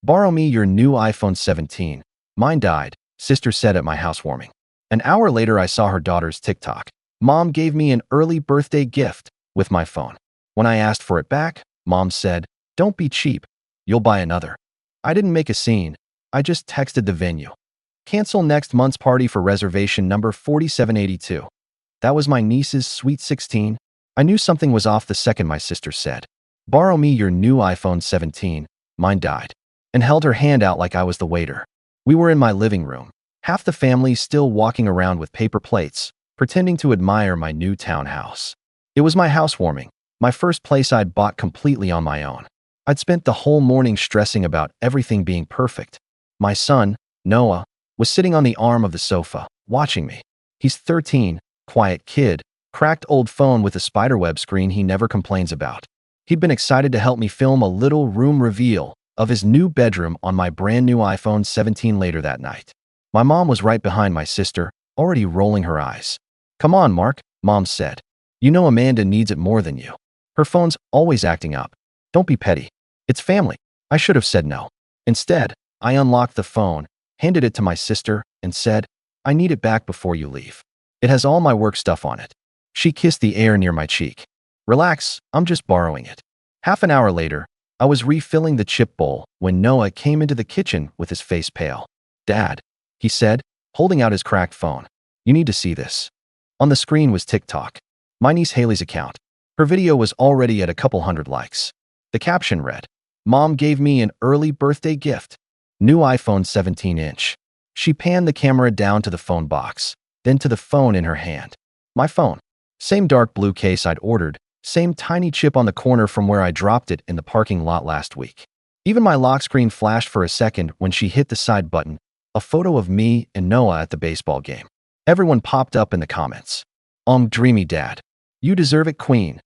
Borrow me your new iPhone 17. Mine died, sister said at my housewarming. An hour later, I saw her daughter's TikTok. Mom gave me an early birthday gift with my phone. When I asked for it back, Mom said, "Don't be cheap. You'll buy another." I didn't make a scene. I just texted the venue. Cancel next month's party for reservation number 4782. That was my niece's sweet 16. I knew something was off the second my sister said, "Borrow me your new iPhone 17. Mine died," and held her hand out like I was the waiter. We were in my living room, half the family still walking around with paper plates, pretending to admire my new townhouse. It was my housewarming, my first place I'd bought completely on my own. I'd spent the whole morning stressing about everything being perfect. My son, Noah, was sitting on the arm of the sofa, watching me. He's 13, quiet kid, cracked old phone with a spiderweb screen he never complains about. He'd been excited to help me film a little room reveal of his new bedroom on my brand new iPhone 17 later that night. My mom was right behind my sister, already rolling her eyes. "Come on, Mark," Mom said. "You know Amanda needs it more than you. Her phone's always acting up. Don't be petty. It's family." I should have said no. Instead, I unlocked the phone, handed it to my sister, and said, "I need it back before you leave. It has all my work stuff on it." She kissed the air near my cheek. "Relax, I'm just borrowing it." Half an hour later, I was refilling the chip bowl when Noah came into the kitchen with his face pale. "Dad," he said, holding out his cracked phone. "You need to see this." On the screen was TikTok, my niece Haley's account. Her video was already at a couple hundred likes. The caption read, "Mom gave me an early birthday gift. New iPhone 17-inch. She panned the camera down to the phone box, then to the phone in her hand. My phone. Same dark blue case I'd ordered, same tiny chip on the corner from where I dropped it in the parking lot last week. Even my lock screen flashed for a second when she hit the side button, a photo of me and Noah at the baseball game. Everyone popped up in the comments. Dreamy dad. You deserve it, queen.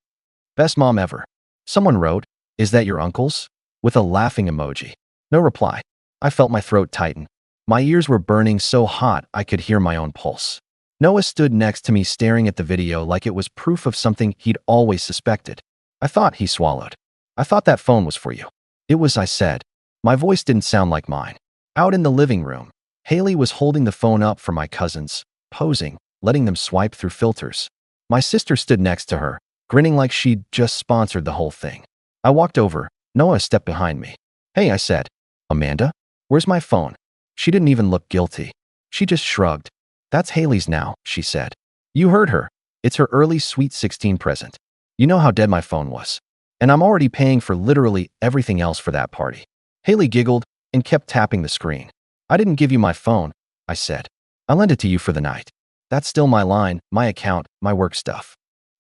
Best mom ever." Someone wrote, "Is that your uncle's?" with a laughing emoji. No reply. I felt my throat tighten. My ears were burning so hot I could hear my own pulse. Noah stood next to me staring at the video like it was proof of something he'd always suspected. "I thought," he swallowed. "I thought that phone was for you." "It was," I said. My voice didn't sound like mine. Out in the living room, Haley was holding the phone up for my cousins, posing, letting them swipe through filters. My sister stood next to her, grinning like she'd just sponsored the whole thing. I walked over. Noah stepped behind me. "Hey," I said. "Amanda? Where's my phone?" She didn't even look guilty. She just shrugged. "That's Haley's now," she said. "You heard her. It's her early sweet 16 present. You know how dead my phone was. And I'm already paying for literally everything else for that party." Haley giggled and kept tapping the screen. "I didn't give you my phone," I said. "I lent it to you for the night. That's still my line, my account, my work stuff."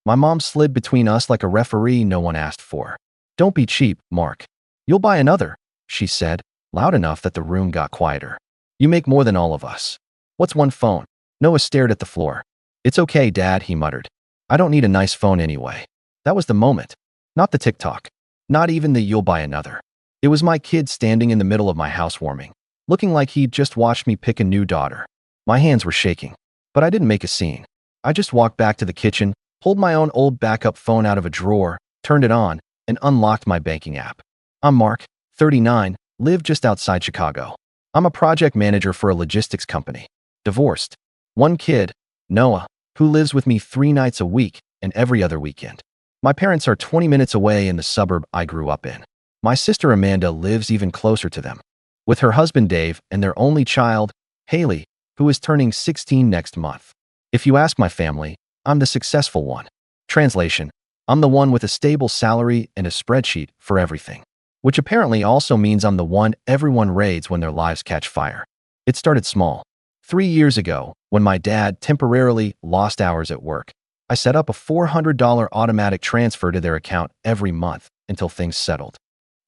My mom slid between us like a referee no one asked for. "Don't be cheap, Mark. You'll buy another," she said, loud enough that the room got quieter. "You make more than all of us." "What's one phone?" Noah stared at the floor. "It's okay, Dad," he muttered. "I don't need a nice phone anyway." That was the moment. Not the TikTok. Not even the "you'll buy another." It was my kid standing in the middle of my housewarming, looking like he'd just watched me pick a new daughter. My hands were shaking, but I didn't make a scene. I just walked back to the kitchen, pulled my own old backup phone out of a drawer, turned it on, and unlocked my banking app. I'm Mark, 39, live just outside Chicago. I'm a project manager for a logistics company. Divorced. One kid, Noah, who lives with me 3 nights a week and every other weekend. My parents are 20 minutes away in the suburb I grew up in. My sister Amanda lives even closer to them, with her husband Dave and their only child, Haley, who is turning 16 next month. If you ask my family, I'm the successful one. Translation: I'm the one with a stable salary and a spreadsheet for everything. Which apparently also means I'm the one everyone raids when their lives catch fire. It started small. 3 years ago, when my dad temporarily lost hours at work, I set up a $400 automatic transfer to their account every month until things settled.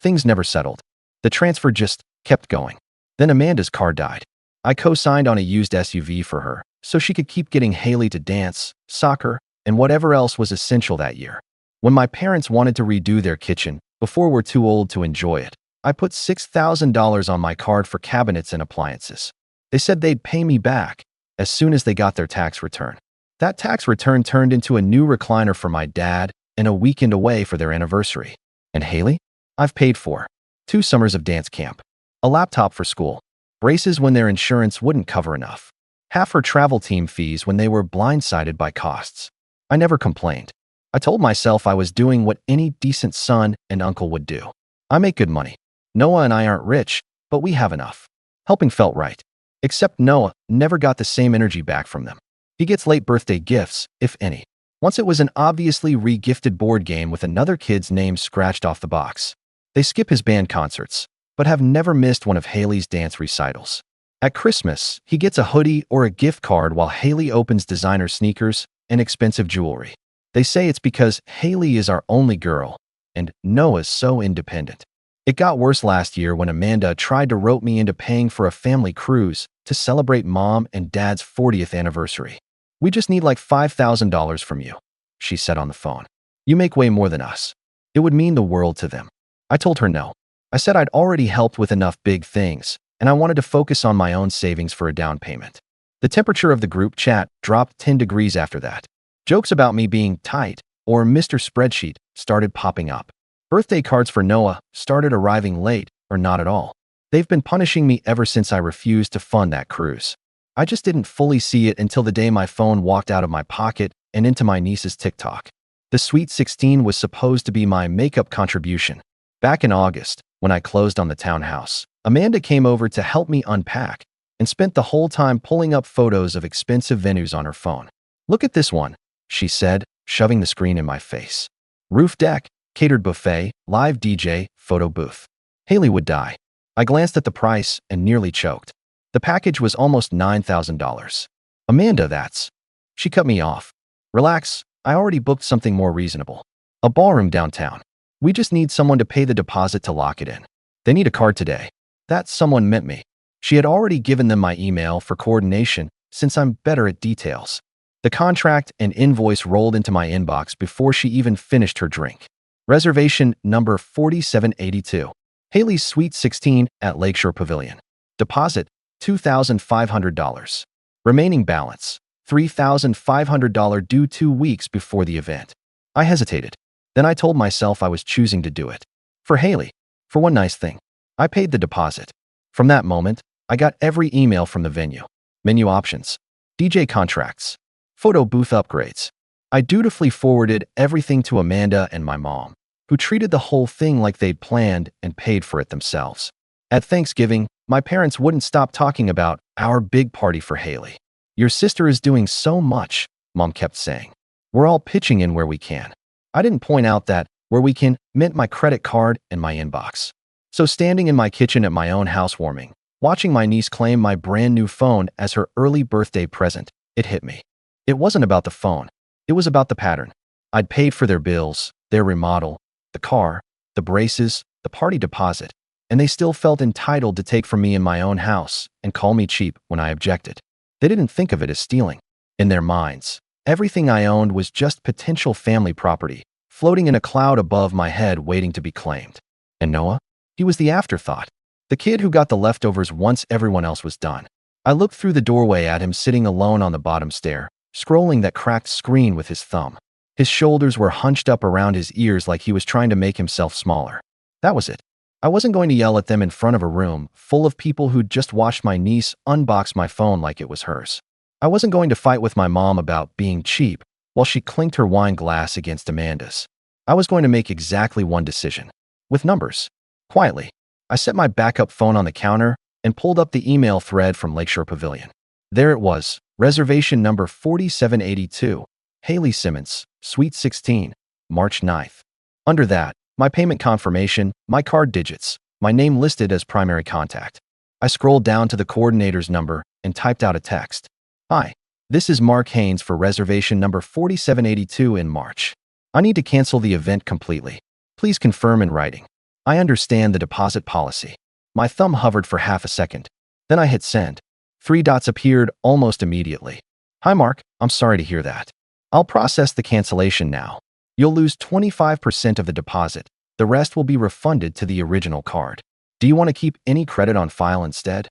Things never settled. The transfer just kept going. Then Amanda's car died. I co-signed on a used SUV for her so she could keep getting Haley to dance, soccer, and whatever else was essential that year. When my parents wanted to redo their kitchen, before we're too old to enjoy it, I put $6,000 on my card for cabinets and appliances. They said they'd pay me back as soon as they got their tax return. That tax return turned into a new recliner for my dad and a weekend away for their anniversary. And Haley? I've paid for 2 summers of dance camp, a laptop for school, braces when their insurance wouldn't cover enough, half her travel team fees when they were blindsided by costs. I never complained. I told myself I was doing what any decent son and uncle would do. I make good money. Noah and I aren't rich, but we have enough. Helping felt right. Except Noah never got the same energy back from them. He gets late birthday gifts, if any. Once it was an obviously re-gifted board game with another kid's name scratched off the box. They skip his band concerts, but have never missed one of Haley's dance recitals. At Christmas, he gets a hoodie or a gift card while Haley opens designer sneakers and expensive jewelry. They say it's because Haley is our only girl, and Noah's so independent. It got worse last year when Amanda tried to rope me into paying for a family cruise to celebrate Mom and Dad's 40th anniversary. "We just need like $5,000 from you," she said on the phone. "You make way more than us." It would mean the world to them. I told her no. I said I'd already helped with enough big things, and I wanted to focus on my own savings for a down payment. The temperature of the group chat dropped 10 degrees after that. Jokes about me being tight or Mr. Spreadsheet started popping up. Birthday cards for Noah started arriving late or not at all. They've been punishing me ever since I refused to fund that cruise. I just didn't fully see it until the day my phone walked out of my pocket and into my niece's TikTok. The Sweet 16 was supposed to be my makeup contribution. Back in August, when I closed on the townhouse, Amanda came over to help me unpack and spent the whole time pulling up photos of expensive venues on her phone. "Look at this one," she said, shoving the screen in my face. "Roof deck, catered buffet, live DJ, photo booth. Haley would die." I glanced at the price and nearly choked. The package was almost $9,000. "Amanda, that's..." She cut me off. "Relax, I already booked something more reasonable. A ballroom downtown. We just need someone to pay the deposit to lock it in. They need a card today." That someone meant me. She had already given them my email for coordination since I'm better at details. The contract and invoice rolled into my inbox before she even finished her drink. Reservation number 4782. Haley's Suite 16 at Lakeshore Pavilion. Deposit, $2,500. Remaining balance, $3,500 due 2 weeks before the event. I hesitated. Then I told myself I was choosing to do it. For Haley. For one nice thing. I paid the deposit. From that moment, I got every email from the venue. Menu options. DJ contracts. Photo booth upgrades. I dutifully forwarded everything to Amanda and my mom, who treated the whole thing like they'd planned and paid for it themselves. At Thanksgiving, my parents wouldn't stop talking about our big party for Haley. "Your sister is doing so much," Mom kept saying. "We're all pitching in where we can." I didn't point out that where we can meant my credit card and my inbox. So standing in my kitchen at my own housewarming, watching my niece claim my brand new phone as her early birthday present, it hit me. It wasn't about the phone. It was about the pattern. I'd paid for their bills, their remodel, the car, the braces, the party deposit, and they still felt entitled to take from me in my own house and call me cheap when I objected. They didn't think of it as stealing. In their minds, everything I owned was just potential family property, floating in a cloud above my head waiting to be claimed. And Noah? He was the afterthought. The kid who got the leftovers once everyone else was done. I looked through the doorway at him sitting alone on the bottom stair, scrolling that cracked screen with his thumb. His shoulders were hunched up around his ears like he was trying to make himself smaller. That was it. I wasn't going to yell at them in front of a room full of people who'd just watched my niece unbox my phone like it was hers. I wasn't going to fight with my mom about being cheap while she clinked her wine glass against Amanda's. I was going to make exactly one decision. With numbers. Quietly, I set my backup phone on the counter and pulled up the email thread from Lakeshore Pavilion. There it was, reservation number 4782, Haley Simmons, Suite 16, March 9th. Under that, my payment confirmation, my card digits, my name listed as primary contact. I scrolled down to the coordinator's number and typed out a text. "Hi, this is Mark Haynes for reservation number 4782 in March. I need to cancel the event completely. Please confirm in writing. I understand the deposit policy." My thumb hovered for half a second. Then I hit send. 3 dots appeared almost immediately. "Hi Mark, I'm sorry to hear that. I'll process the cancellation now. You'll lose 25% of the deposit. The rest will be refunded to the original card. Do you want to keep any credit on file instead?"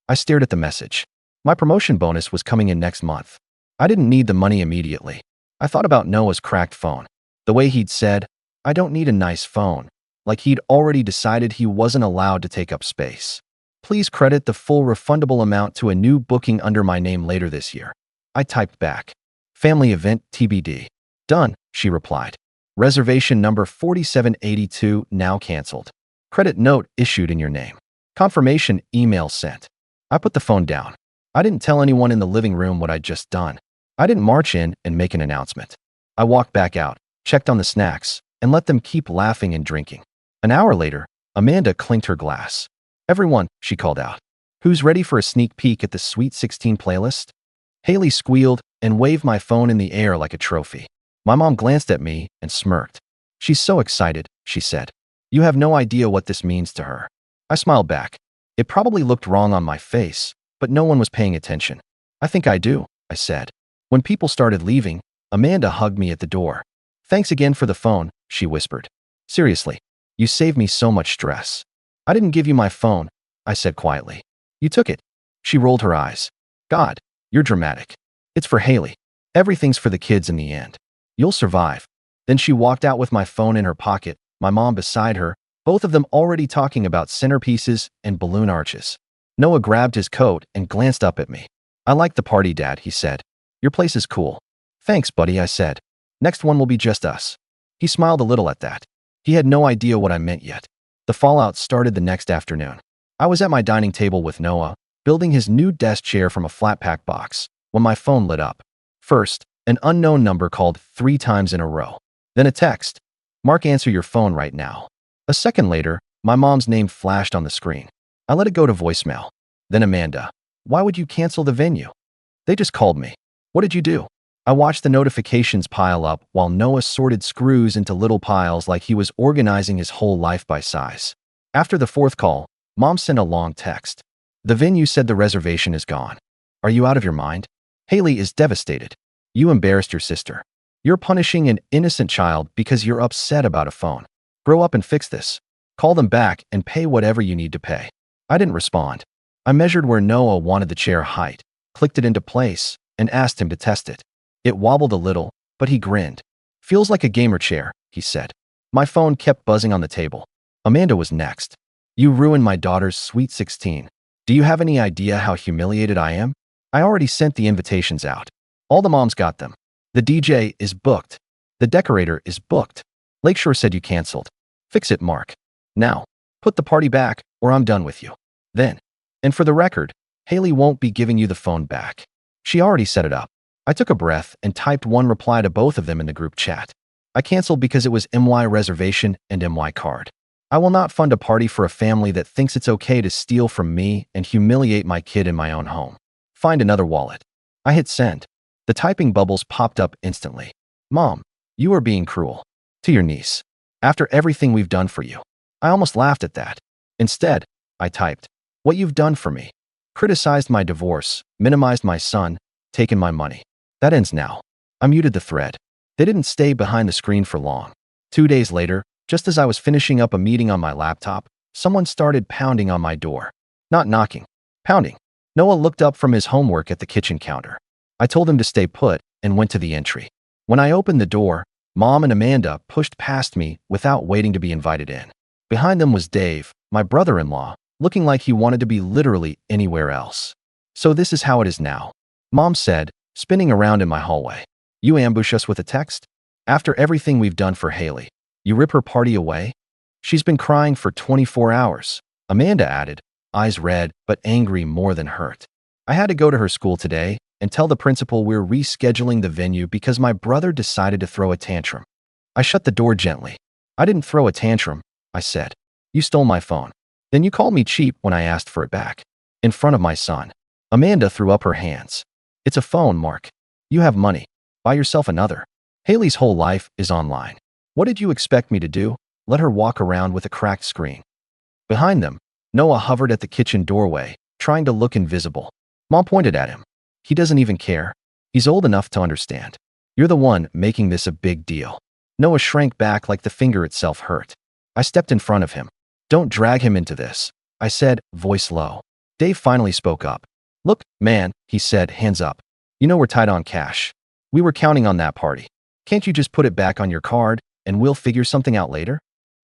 I stared at the message. My promotion bonus was coming in next month. I didn't need the money immediately. I thought about Noah's cracked phone. The way he'd said, "I don't need a nice phone," like he'd already decided he wasn't allowed to take up space. Please credit the full refundable amount to a new booking under my name later this year. I typed back. Family event TBD. Done, she replied. Reservation number 4782 now canceled. Credit note issued in your name. Confirmation email sent. I put the phone down. I didn't tell anyone in the living room what I'd just done. I didn't march in and make an announcement. I walked back out, checked on the snacks, and let them keep laughing and drinking. An hour later, Amanda clinked her glass. Everyone, she called out. Who's ready for a sneak peek at the Sweet 16 playlist? Haley squealed and waved my phone in the air like a trophy. My mom glanced at me and smirked. She's so excited, she said. You have no idea what this means to her. I smiled back. It probably looked wrong on my face, but no one was paying attention. I think I do, I said. When people started leaving, Amanda hugged me at the door. Thanks again for the phone, she whispered. Seriously, you saved me so much stress. I didn't give you my phone, I said quietly. You took it. She rolled her eyes. God, you're dramatic. It's for Haley. Everything's for the kids in the end. You'll survive. Then she walked out with my phone in her pocket, my mom beside her, both of them already talking about centerpieces and balloon arches. Noah grabbed his coat and glanced up at me. I like the party, Dad, he said. Your place is cool. Thanks, buddy, I said. Next one will be just us. He smiled a little at that. He had no idea what I meant yet. The fallout started the next afternoon. I was at my dining table with Noah, building his new desk chair from a flat-pack box, when my phone lit up. First, an unknown number called 3 times in a row. Then a text. Mark, answer your phone right now. A second later, my mom's name flashed on the screen. I let it go to voicemail. Then Amanda. Why would you cancel the venue? They just called me. What did you do? I watched the notifications pile up while Noah sorted screws into little piles like he was organizing his whole life by size. After the fourth call, Mom sent a long text. The venue said the reservation is gone. Are you out of your mind? Haley is devastated. You embarrassed your sister. You're punishing an innocent child because you're upset about a phone. Grow up and fix this. Call them back and pay whatever you need to pay. I didn't respond. I measured where Noah wanted the chair height, clicked it into place, and asked him to test it. It wobbled a little, but he grinned. Feels like a gamer chair, he said. My phone kept buzzing on the table. Amanda was next. You ruined my daughter's Sweet 16. Do you have any idea how humiliated I am? I already sent the invitations out. All the moms got them. The DJ is booked. The decorator is booked. Lakeshore said you canceled. Fix it, Mark. Now, put the party back, or I'm done with you. Then, and for the record, Haley won't be giving you the phone back. She already set it up. I took a breath and typed one reply to both of them in the group chat. I canceled because it was MY reservation and MY card. I will not fund a party for a family that thinks it's okay to steal from me and humiliate my kid in my own home. Find another wallet. I hit send. The typing bubbles popped up instantly. Mom, you are being cruel. To your niece. After everything we've done for you. I almost laughed at that. Instead, I typed, what you've done for me. Criticized my divorce, minimized my son, taken my money. That ends now. I muted the thread. They didn't stay behind the screen for long. 2 days later, just as I was finishing up a meeting on my laptop, someone started pounding on my door. Not knocking. Pounding. Noah looked up from his homework at the kitchen counter. I told him to stay put and went to the entry. When I opened the door, Mom and Amanda pushed past me without waiting to be invited in. Behind them was Dave, my brother-in-law, looking like he wanted to be literally anywhere else. So this is how it is now. Mom said, spinning around in my hallway. You ambush us with a text? After everything we've done for Haley, you rip her party away? She's been crying for 24 hours. Amanda added, eyes red but angry more than hurt. I had to go to her school today and tell the principal we're rescheduling the venue because my brother decided to throw a tantrum. I shut the door gently. I didn't throw a tantrum, I said. You stole my phone. Then you called me cheap when I asked for it back. In front of my son. Amanda threw up her hands. It's a phone, Mark. You have money. Buy yourself another. Haley's whole life is online. What did you expect me to do? Let her walk around with a cracked screen. Behind them, Noah hovered at the kitchen doorway, trying to look invisible. Mom pointed at him. He doesn't even care. He's old enough to understand. You're the one making this a big deal. Noah shrank back like the finger itself hurt. I stepped in front of him. Don't drag him into this, I said, voice low. Dave finally spoke up. Look, man, he said, hands up. You know we're tight on cash. We were counting on that party. Can't you just put it back on your card and we'll figure something out later?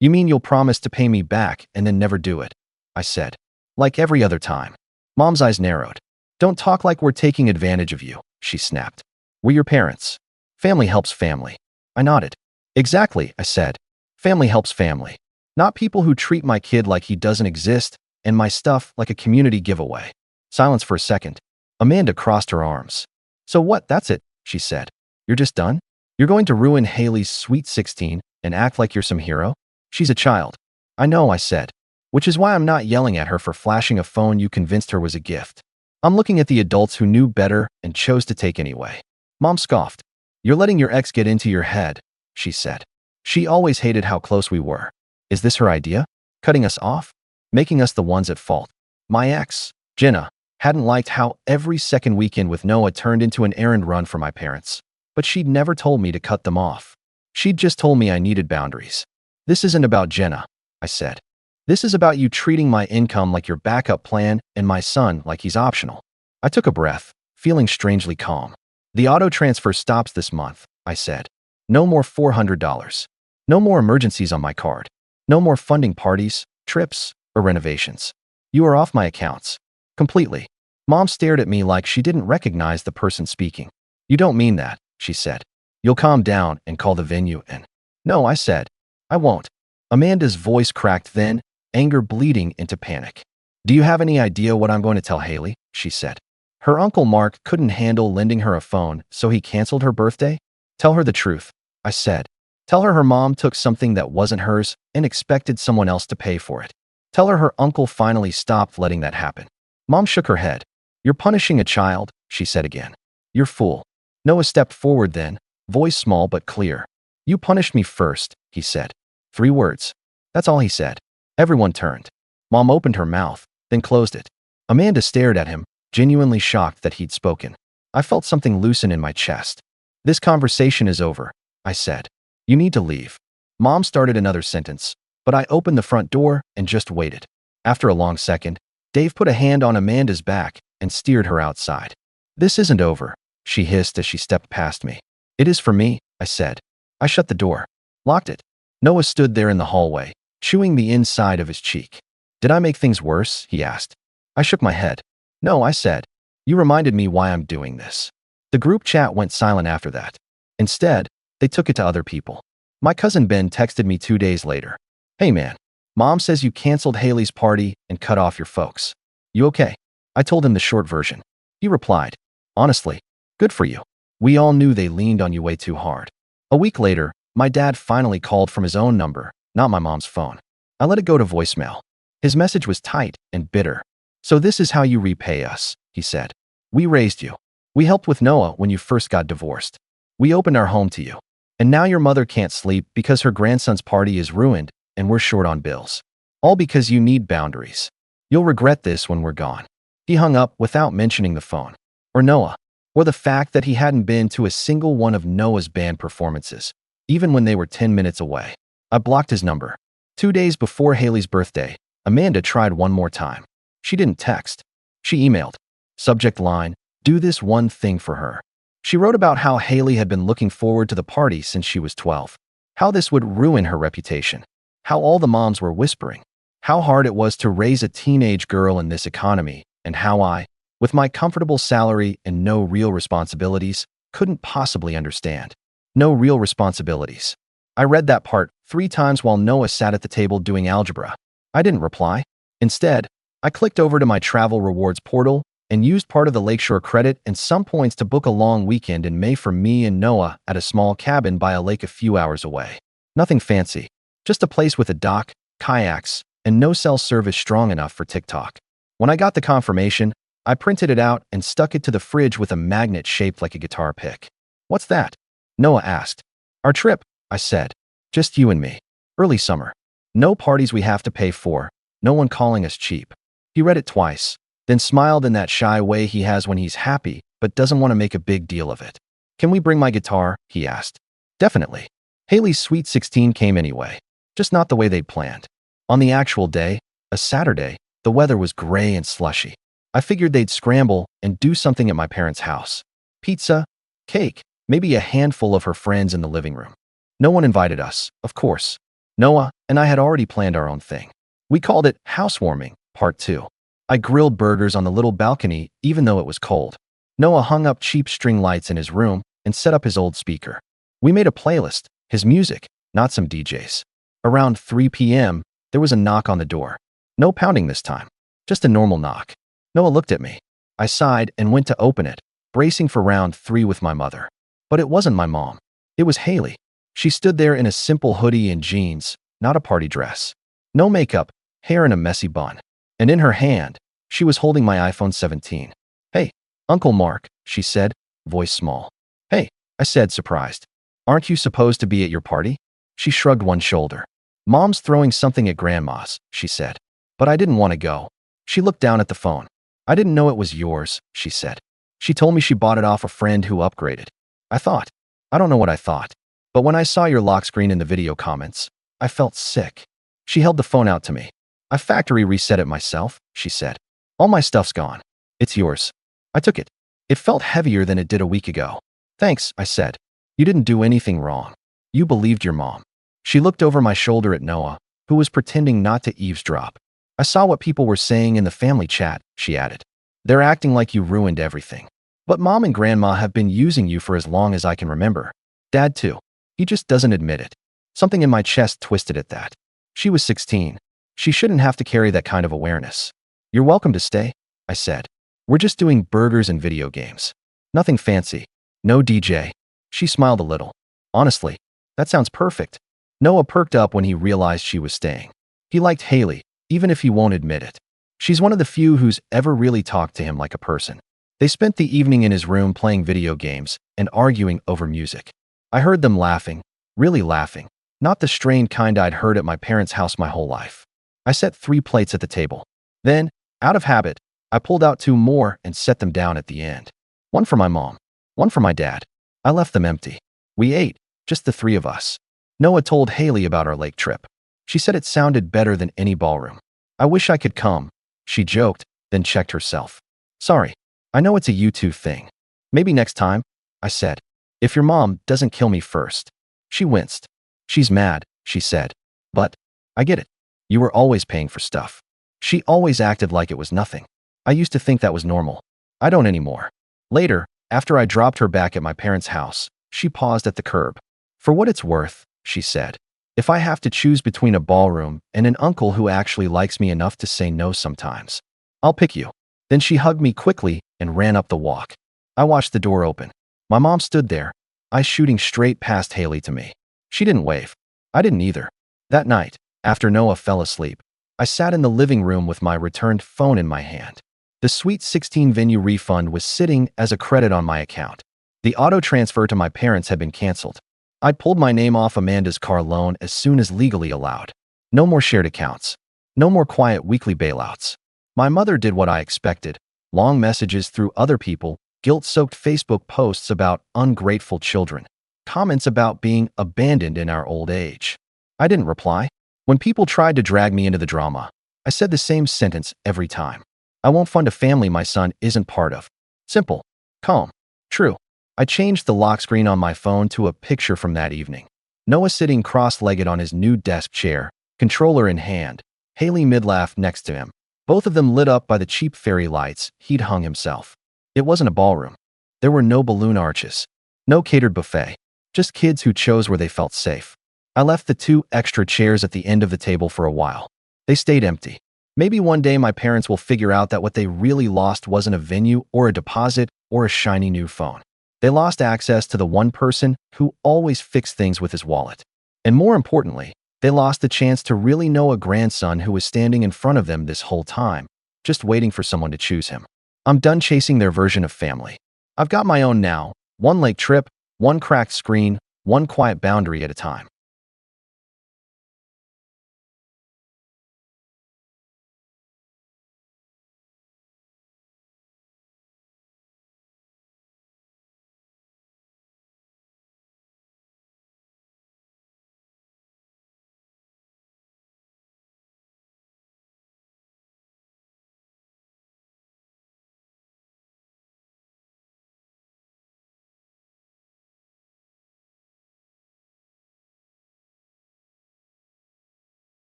You mean you'll promise to pay me back and then never do it? I said. Like every other time. Mom's eyes narrowed. Don't talk like we're taking advantage of you, she snapped. We're your parents. Family helps family. I nodded. Exactly, I said. Family helps family. Not people who treat my kid like he doesn't exist and my stuff like a community giveaway. Silence for a second. Amanda crossed her arms. So what, that's it, she said. You're just done? You're going to ruin Haley's sweet 16 and act like you're some hero? She's a child. I know, I said. Which is why I'm not yelling at her for flashing a phone you convinced her was a gift. I'm looking at the adults who knew better and chose to take anyway. Mom scoffed. You're letting your ex get into your head, she said. She always hated how close we were. Is this her idea? Cutting us off? Making us the ones at fault? My ex, Jenna, hadn't liked how every second weekend with Noah turned into an errand run for my parents. But she'd never told me to cut them off. She'd just told me I needed boundaries. This isn't about Jenna, I said. This is about you treating my income like your backup plan and my son like he's optional. I took a breath, feeling strangely calm. The auto transfer stops this month, I said. No more $400. No more emergencies on my card. No more funding parties, trips, or renovations. You are off my accounts. Completely. Mom stared at me like she didn't recognize the person speaking. You don't mean that, she said. You'll calm down and call the venue in. No, I said. I won't. Amanda's voice cracked then, anger bleeding into panic. Do you have any idea what I'm going to tell Haley? She said. Her Uncle Mark couldn't handle lending her a phone, so he canceled her birthday? Tell her the truth, I said. Tell her mom took something that wasn't hers and expected someone else to pay for it. Tell her uncle finally stopped letting that happen. Mom shook her head. You're punishing a child, she said again. You're fool. Noah stepped forward then, voice small but clear. You punished me first, he said. 3 words. That's all he said. Everyone turned. Mom opened her mouth, then closed it. Amanda stared at him, genuinely shocked that he'd spoken. I felt something loosen in my chest. This conversation is over, I said. You need to leave. Mom started another sentence, but I opened the front door and just waited. After a long second, Dave put a hand on Amanda's back and steered her outside. This isn't over, she hissed as she stepped past me. It is for me, I said. I shut the door, locked it. Noah stood there in the hallway, chewing the inside of his cheek. Did I make things worse? He asked. I shook my head. No, I said. You reminded me why I'm doing this. The group chat went silent after that. Instead, they took it to other people. My cousin Ben texted me 2 days later. Hey man, Mom says you canceled Haley's party and cut off your folks. You okay? I told him the short version. He replied, honestly, good for you. We all knew they leaned on you way too hard. A week later, my dad finally called from his own number, not my mom's phone. I let it go to voicemail. His message was tight and bitter. So this is how you repay us, he said. We raised you. We helped with Noah when you first got divorced. We opened our home to you. And now your mother can't sleep because her grandson's party is ruined and we're short on bills. All because you need boundaries. You'll regret this when we're gone. He hung up without mentioning the phone, or Noah, or the fact that he hadn't been to a single one of Noah's band performances, even when they were 10 minutes away. I blocked his number. 2 days before Haley's birthday, Amanda tried one more time. She didn't text. She emailed. Subject line, do this one thing for her. She wrote about how Haley had been looking forward to the party since she was 12, how this would ruin her reputation, how all the moms were whispering, how hard it was to raise a teenage girl in this economy, and how I, with my comfortable salary and no real responsibilities, couldn't possibly understand. No real responsibilities. I read that part 3 times while Noah sat at the table doing algebra. I didn't reply. Instead, I clicked over to my travel rewards portal and used part of the Lakeshore credit and some points to book a long weekend in May for me and Noah at a small cabin by a lake a few hours away. Nothing fancy, just a place with a dock, kayaks, and no cell service strong enough for TikTok. When I got the confirmation, I printed it out and stuck it to the fridge with a magnet shaped like a guitar pick. What's that? Noah asked. Our trip, I said. Just you and me. Early summer. No parties we have to pay for, no one calling us cheap. He read it twice, then smiled in that shy way he has when he's happy but doesn't want to make a big deal of it. Can we bring my guitar? He asked. Definitely. Haley's sweet 16 came anyway, just not the way they'd planned. On the actual day, a Saturday, the weather was gray and slushy. I figured they'd scramble and do something at my parents' house. Pizza, cake, maybe a handful of her friends in the living room. No one invited us, of course. Noah and I had already planned our own thing. We called it Housewarming, Part 2. I grilled burgers on the little balcony even though it was cold. Noah hung up cheap string lights in his room and set up his old speaker. We made a playlist, his music, not some DJs. Around 3 p.m., there was a knock on the door. No pounding this time, just a normal knock. Noah looked at me. I sighed and went to open it, bracing for round 3 with my mother. But it wasn't my mom. It was Haley. She stood there in a simple hoodie and jeans, not a party dress. No makeup, hair in a messy bun. And in her hand, she was holding my iPhone 17. "Hey, Uncle Mark," she said, voice small. "Hey," I said, surprised. "Aren't you supposed to be at your party?" She shrugged one shoulder. "Mom's throwing something at Grandma's," she said. But I didn't want to go. She looked down at the phone. "I didn't know it was yours," she said. "She told me she bought it off a friend who upgraded." I don't know what I thought. But when I saw your lock screen in the video comments, I felt sick. She held the phone out to me. "I factory reset it myself," she said. "All my stuff's gone. It's yours." I took it. It felt heavier than it did a week ago. "Thanks," I said. "You didn't do anything wrong. You believed your mom." She looked over my shoulder at Noah, who was pretending not to eavesdrop. "I saw what people were saying in the family chat," she added. "They're acting like you ruined everything. But Mom and Grandma have been using you for as long as I can remember. Dad too. He just doesn't admit it." Something in my chest twisted at that. She was 16. She shouldn't have to carry that kind of awareness. "You're welcome to stay," I said. "We're just doing burgers and video games. Nothing fancy. No DJ." She smiled a little. "Honestly, that sounds perfect." Noah perked up when he realized she was staying. He liked Haley, even if he won't admit it. She's one of the few who's ever really talked to him like a person. They spent the evening in his room playing video games and arguing over music. I heard them laughing, really laughing, not the strained kind I'd heard at my parents' house my whole life. I set 3 plates at the table. Then, out of habit, I pulled out 2 more and set them down at the end. One for my mom, one for my dad. I left them empty. We ate, just the 3 of us. Noah told Haley about our lake trip. She said it sounded better than any ballroom. "I wish I could come," she joked, then checked herself. "Sorry, I know it's a you two thing. Maybe next time," I said. "If your mom doesn't kill me first." She winced. "She's mad," she said. "But I get it. You were always paying for stuff." She always acted like it was nothing. I used to think that was normal. I don't anymore. Later, after I dropped her back at my parents' house, she paused at the curb. "For what it's worth," she said, "if I have to choose between a ballroom and an uncle who actually likes me enough to say no sometimes, I'll pick you." Then she hugged me quickly and ran up the walk. I watched the door open. My mom stood there, eyes shooting straight past Haley to me. She didn't wave. I didn't either. That night, after Noah fell asleep, I sat in the living room with my returned phone in my hand. The Sweet 16 venue refund was sitting as a credit on my account. The auto transfer to my parents had been canceled. I'd pulled my name off Amanda's car loan as soon as legally allowed. No more shared accounts. No more quiet weekly bailouts. My mother did what I expected. Long messages through other people, guilt-soaked Facebook posts about ungrateful children, comments about being abandoned in our old age. I didn't reply. When people tried to drag me into the drama, I said the same sentence every time. I won't fund a family my son isn't part of. Simple. Calm. True. I changed the lock screen on my phone to a picture from that evening. Noah sitting cross-legged on his new desk chair, controller in hand, Haley mid-laugh next to him, both of them lit up by the cheap fairy lights he'd hung himself. It wasn't a ballroom. There were no balloon arches, no catered buffet, just kids who chose where they felt safe. I left the 2 extra chairs at the end of the table for a while. They stayed empty. Maybe one day my parents will figure out that what they really lost wasn't a venue or a deposit or a shiny new phone. They lost access to the one person who always fixed things with his wallet. And more importantly, they lost the chance to really know a grandson who was standing in front of them this whole time, just waiting for someone to choose him. I'm done chasing their version of family. I've got my own now, one lake trip, one cracked screen, one quiet boundary at a time.